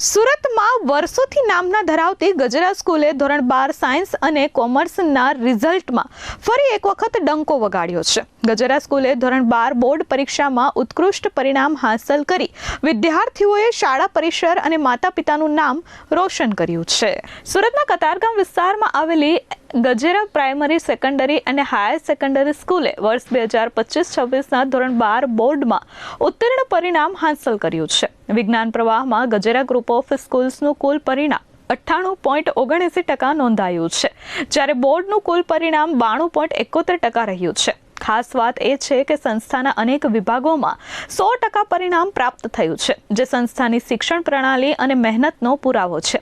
સુરતમાં વર્ષોથી નામના ધરાવતી ગજરા સ્કૂલે ધોરણ 12 સાયન્સ અને કોમર્સના રિઝલ્ટમાં ફરી એક વખત ડંકો વગાડ્યો છે। ગજરા સ્કૂલે ધોરણ 12 બોર્ડ પરીક્ષામાં ઉત્કૃષ્ટ પરિણામ હાંસલ કરી વિદ્યાર્થીઓએ શાળા પરિસર અને માતા પિતાનું નામ રોશન કર્યું છે। સુરતના કતારગામ વિસ્તારમાં આવેલી ગજેરા પ્રાઇમરી સેકન્ડરી અને હાયર સેકન્ડરી સ્કૂલે વર્ષ 2025-26ના ધોરણ 12 બોર્ડમાં ઉત્તીર્ણ પરિણામ હાંસલ કર્યું છે। વિજ્ઞાન પ્રવાહમાં ગજેરા ગ્રુપ ઓફ સ્કૂલ્સનું કુલ પરિણામ 98.79% નોંધાયું છે, જ્યારે બોર્ડનું કુલ પરિણામ 92.71% રહ્યું છે। ખાસ વાત એ છે કે સંસ્થાના અનેક વિભાગોમાં 100% પરિણામ પ્રાપ્ત થયું છે, જે સંસ્થાની શિક્ષણ પ્રણાલી અને મહેનતનો પુરાવો છે।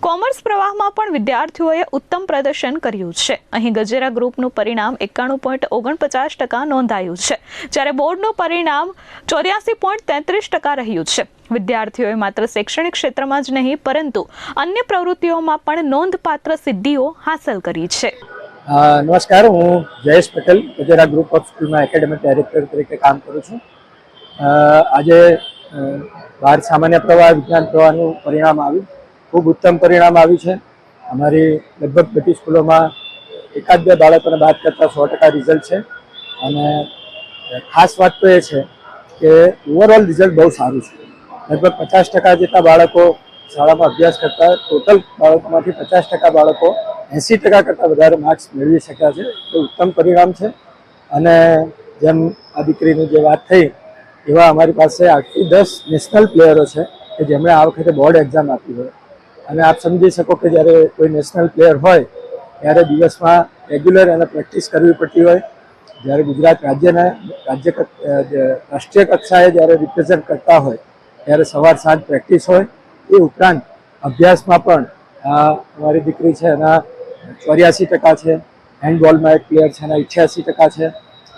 કોમર્સ પ્રવાહમાં પણ વિદ્યાર્થીઓએ ઉત્તમ પ્રદર્શન કર્યું છે। અહીં ગજેરા ગ્રુપનું પરિણામ 91.49% નોંધાયું છે, જ્યારે બોર્ડનું પરિણામ 84.33% રહ્યું છે। વિદ્યાર્થીઓએ માત્ર શૈક્ષણિક ક્ષેત્રમાં જ નહીં પરંતુ અન્ય પ્રવૃત્તિઓમાં પણ નોંધપાત્ર સિદ્ધિઓ હાંસલ કરી છે। નમસ્કાર, હું જયેશ પટેલ ગજેરા ગ્રુપ ઓફ સ્કૂલમાં એકેડેમિક ડાયરેક્ટર તરીકે કામ કરું છું। આજે 12 સામાન્ય પ્રવાહ વિજ્ઞાન પ્રવાહનું પરિણામ આવ્યું, ખૂબ ઉત્તમ પરિણામ આવ્યું છે। અમારી લગભગ બધી સ્કૂલોમાં એકાદ બે બાળકોને બાદ કરતાં 100% રિઝલ્ટ છે અને ખાસ વાત તો એ છે કે ઓવરઓલ રિઝલ્ટ બહુ સારું છે। લગભગ 50% જેટલા બાળકો શાળામાં અભ્યાસ કરતા ટોટલ બાળકોમાંથી 50% બાળકો 80% કરતાં વધારે માર્ક્સ મેળવી શક્યા છે। એ ઉત્તમ પરિણામ છે અને જેમ આ દીકરીની જે વાત થઈ એવા અમારી પાસે 8 થી 10 નેશનલ પ્લેયરો છે કે જેમણે આ વખતે બોર્ડ એક્ઝામ આપી હોય અને આપ સમજી શકો કે જ્યારે કોઈ નેશનલ પ્લેયર હોય ત્યારે દિવસમાં રેગ્યુલર એને પ્રેક્ટિસ કરવી પડતી હોય। જ્યારે ગુજરાત રાષ્ટ્રીય કક્ષાએ જ્યારે રિપ્રેઝન્ટ કરતા હોય ત્યારે સવાર સાંજ પ્રેક્ટિસ હોય। એ ઉપરાંત અભ્યાસમાં પણ અમારી દીકરી છે એના 84% છે, હેન્ડબોલમાં એક પ્લેયર છે એના 88% છે,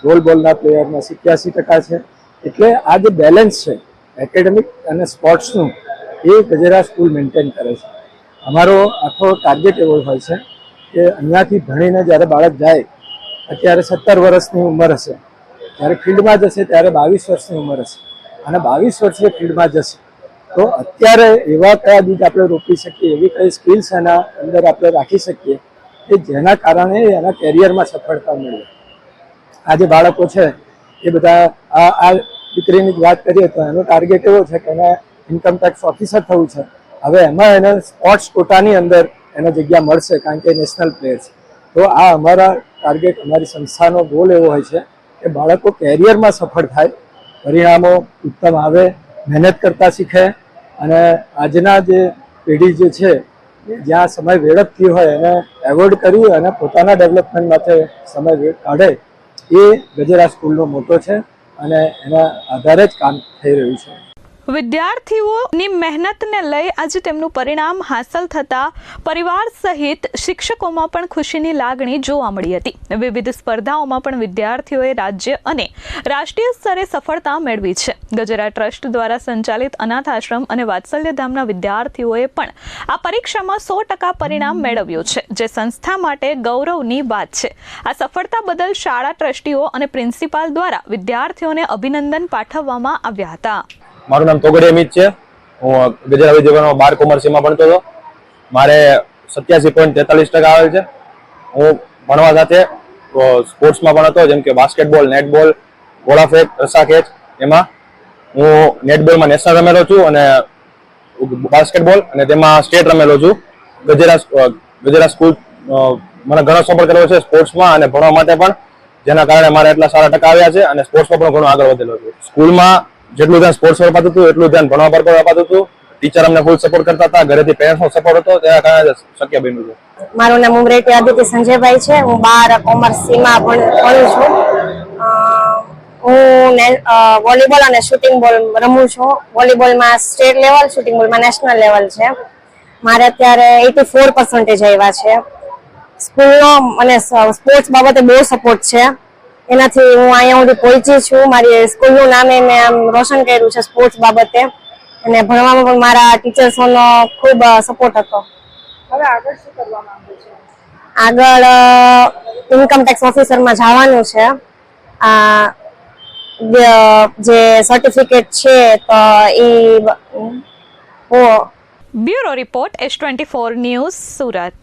રોલ બોલના પ્લેયરના 87% છે। એટલે આ જે બેલેન્સ છે એકેડેમિક અને સ્પોર્ટ્સનું એ ગજેરા સ્કૂલ મેન્ટેન કરે છે। અમારો આખો ટાર્ગેટ એવો હોય છે કે અહીંયાથી ભણીને જ્યારે બાળક જાય અત્યારે 17 વર્ષની ઉંમર હશે, જ્યારે ફિલ્ડમાં જશે ત્યારે 22 વર્ષની ઉંમર હશે અને 22 વર્ષે ફિલ્ડમાં જશે તો અત્યારે એવા કયા બીજ આપણે રોપી શકીએ, એવી કઈ સ્કિલ્સ એના અંદર આપણે રાખી શકીએ કે જેના કારણે એના કેરિયરમાં સફળતા મળે। આ જે બાળકો છે એ બધા આ દીકરીની જ વાત કરીએ તો એનો ટાર્ગેટ એવો છે કે એને ઇન્કમટેક્સ ઓફિસર થવું છે। હવે એમાં એને સ્પોર્ટ્સ કોટાની અંદર એને જગ્યા મળશે કારણ કે નેશનલ પ્લેયર છે। તો આ અમારા ટાર્ગેટ, અમારી સંસ્થાનો ગોલ એવો હોય છે કે બાળકો કેરિયરમાં સફળ થાય, પરિણામો ઉત્તમ આવે, મહેનત કરતા શીખે અને આજના જે પેઢી જે છે જ્યાં સમય વેડફતી હોય એને એવોર્ડ કરી અને પોતાના ડેવલપમેન્ટ માટે સમય કાઢે, એ ગજેરા સ્કૂલનો મોટો છે અને એના આધારે જ કામ થઈ રહ્યું છે। વિદ્યાર્થીઓની મહેનતને લઈ આજે તેમનું પરિણામ હાંસલ થતા પરિવાર સહિત શિક્ષકોમાં પણ ખુશીની લાગણી જોવા મળી હતી। વિવિધ સ્પર્ધાઓમાં પણ વિદ્યાર્થીઓએ રાજ્ય અને રાષ્ટ્રીય સ્તરે સફળતા મેળવી છે। ગજેરા ટ્રસ્ટ દ્વારા સંચાલિત અનાથ આશ્રમ અને વાત્સલ્યધામના વિદ્યાર્થીઓએ પણ આ પરીક્ષામાં 100% પરિણામ મેળવ્યું છે, જે સંસ્થા માટે ગૌરવની વાત છે। આ સફળતા બદલ શાળા ટ્રસ્ટીઓ અને પ્રિન્સિપાલ દ્વારા વિદ્યાર્થીઓને અભિનંદન પાઠવવામાં આવ્યા હતા। મારું નામ તોગડી અમિત છે। હું ગજેરા વિદ્યાલયમાં 12 કોમર્સમાં ભણતો હતો। મારે 87.43% આવેલ છે। હું ભણવા સાથે સ્પોર્ટ્સમાં પણ હતો, જેમ કે બાસ્કેટબોલ, નેટબોલ, ગોળા ફેંક, રસ્સા ખેંચ। એમાં હું નેટબોલમાં નેશનલ રમેલો છું અને બાસ્કેટબોલ અને તેમાં સ્ટેટ રમેલો છું। ગજેરા સ્કૂલ મને ઘણો સપોર્ટ કર્યો છે સ્પોર્ટ્સમાં અને ભણવા માટે પણ, જેના કારણે મારા એટલા સારા ટકા આવ્યા છે અને સ્પોર્ટ્સમાં પણ ઘણો આગળ વધેલો છું। સ્કૂલમાં જેટલું ધ્યાન સ્પોર્ટ્સ પર અપાતું હતું એટલું ધ્યાન ભણવા પર પણ અપાતું હતું। ટીચર અમને ફૂલ સપોર્ટ કરતા હતા, ઘરેથી પેરેન્ટ્સનો સપોર્ટ હતો, તેના કારણે શક્ય બન્યું છે। મારું નામ ઉમરેટી આદિત્ય સંજયભાઈ છે। હું 12 કોમર્સ સીમાં ભણું છું। હું વોલીબોલ અને શૂટિંગ બોલ રમું છું। વોલીબોલમાં સ્ટેટ લેવલ, શૂટિંગ બોલમાં નેશનલ લેવલ છે। મારે અત્યારે 84% આવ્યા છે। સ્કૂલનો અને સ્પોર્ટ્સ બાબતે બહુ સપોર્ટ છે, એનાથી હું અહીંયા સુધી પહોંચી છું। મારી સ્કૂલનું નામે મેં આમ રોશન કર્યું છે સ્પોર્ટ્સ બાબતે અને ભણવામાં પણ મારા ટીચર્સોનો ખૂબ સપોર્ટ હતો। હવે આગળ શું કરવા માંગો છો? આગળ ઇન્કમટેક્સ ઓફિસરમાં જવાનું છે। જે સર્ટિફિકેટ છે તો એ bureau report S24 news Surat.